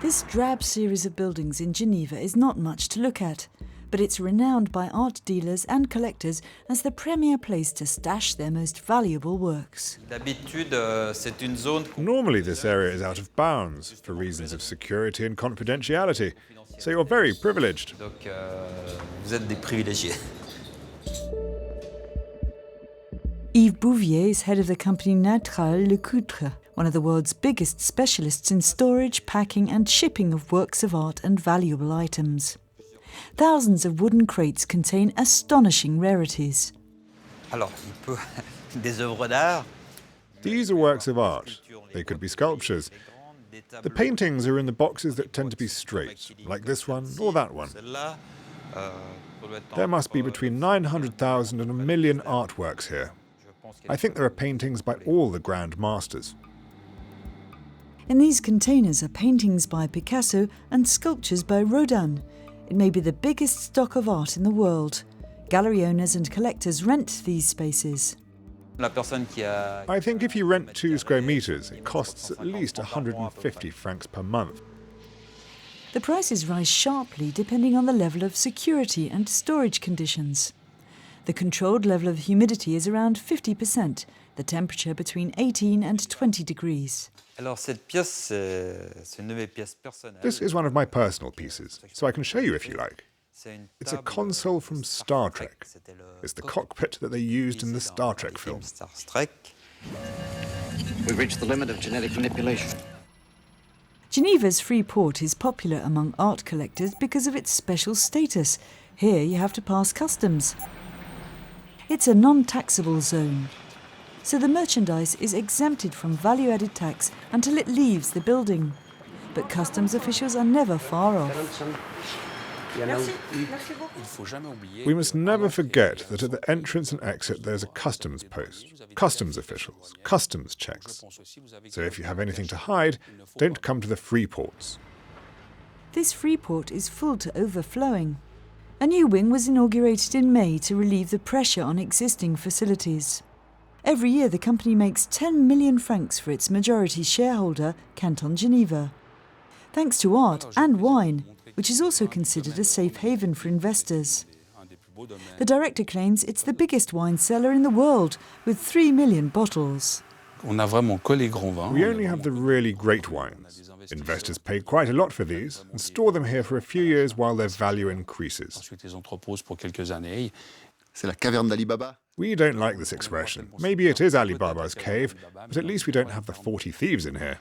This drab series of buildings in Geneva is not much to look at, but it's renowned by art dealers and collectors as the premier place to stash their most valuable works. Normally this area is out of bounds for reasons of security and confidentiality, so you're very privileged. Yves Bouvier is head of the company Natral Le Coultre, one of the world's biggest specialists in storage, packing and shipping of works of art and valuable items. Thousands of wooden crates contain astonishing rarities. These are works of art. They could be sculptures. The paintings are in the boxes that tend to be straight, like this one or that one. There must be between 900,000 and 1 million artworks here. I think there are paintings by all the grand masters. In these containers are paintings by Picasso and sculptures by Rodin. It may be the biggest stock of art in the world. Gallery owners and collectors rent these spaces. I think if you rent 2 square meters, it costs at least 150 francs per month. The prices rise sharply depending on the level of security and storage conditions. The controlled level of humidity is around 50%, the temperature between 18 and 20 degrees. This is one of my personal pieces, so I can show you if you like. It's a console from Star Trek. It's the cockpit that they used in the Star Trek film. We've reached the limit of genetic manipulation. Geneva's Freeport is popular among art collectors because of its special status. Here you have to pass customs. It's a non-taxable zone, so the merchandise is exempted from value-added tax until it leaves the building. But customs officials are never far off. We must never forget that at the entrance and exit there's a customs post, customs officials, customs checks. So if you have anything to hide, don't come to the Freeports. This Freeport is full to overflowing. A new wing was inaugurated in May to relieve the pressure on existing facilities. Every year the company makes 10 million francs for its majority shareholder, Canton Geneva. Thanks to art and wine, which is also considered a safe haven for investors. The director claims it's the biggest wine cellar in the world, with 3 million bottles. We only have the really great wines. Investors pay quite a lot for these and store them here for a few years while their value increases. We don't like this expression. Maybe it is Alibaba's cave, but at least we don't have the 40 thieves in here.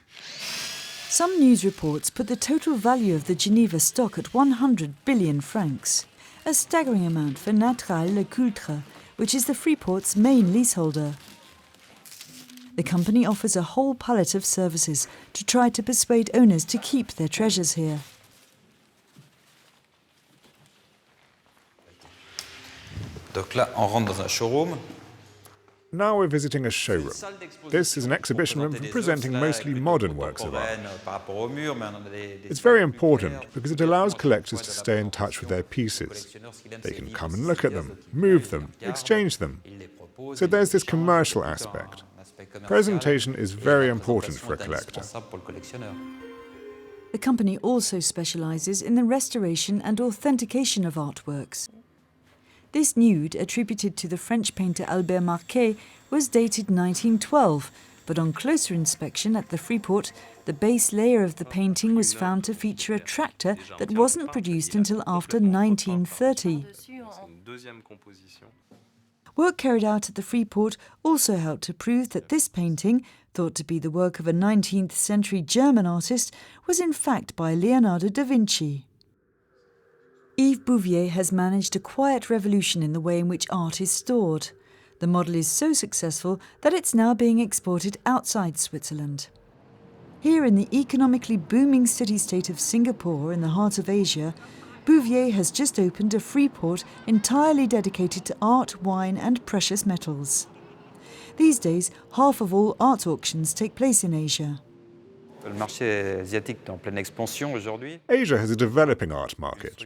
Some news reports put the total value of the Geneva stock at 100 billion francs, a staggering amount for Natral Le Coultre, which is the Freeport's main leaseholder. The company offers a whole palette of services to try to persuade owners to keep their treasures here. Now we're visiting a showroom. This is an exhibition room for presenting mostly modern works of art. It's very important because it allows collectors to stay in touch with their pieces. They can come and look at them, move them, exchange them. So there's this commercial aspect. Presentation is very important for a collector. The company also specialises in the restoration and authentication of artworks. This nude, attributed to the French painter Albert Marquet, was dated 1912, but on closer inspection at the Freeport, the base layer of the painting was found to feature a tractor that wasn't produced until after 1930. Work carried out at the Freeport also helped to prove that this painting, thought to be the work of a 19th century German artist, was in fact by Leonardo da Vinci. Yves Bouvier has managed a quiet revolution in the way in which art is stored. The model is so successful that it's now being exported outside Switzerland. Here in the economically booming city-state of Singapore in the heart of Asia, Bouvier has just opened a Freeport entirely dedicated to art, wine and precious metals. These days, half of all art auctions take place in Asia. Asia has a developing art market.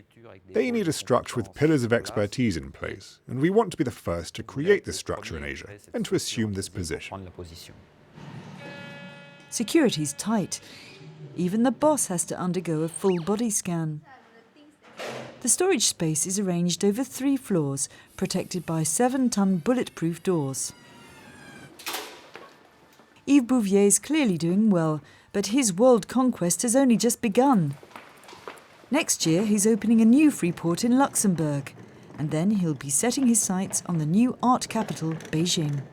They need a structure with pillars of expertise in place, and we want to be the first to create this structure in Asia and to assume this position. Security's tight. Even the boss has to undergo a full body scan. The storage space is arranged over 3 floors, protected by 7-ton bulletproof doors. Yves Bouvier is clearly doing well, but his world conquest has only just begun. Next year, he's opening a new Freeport in Luxembourg, and then he'll be setting his sights on the new art capital, Beijing.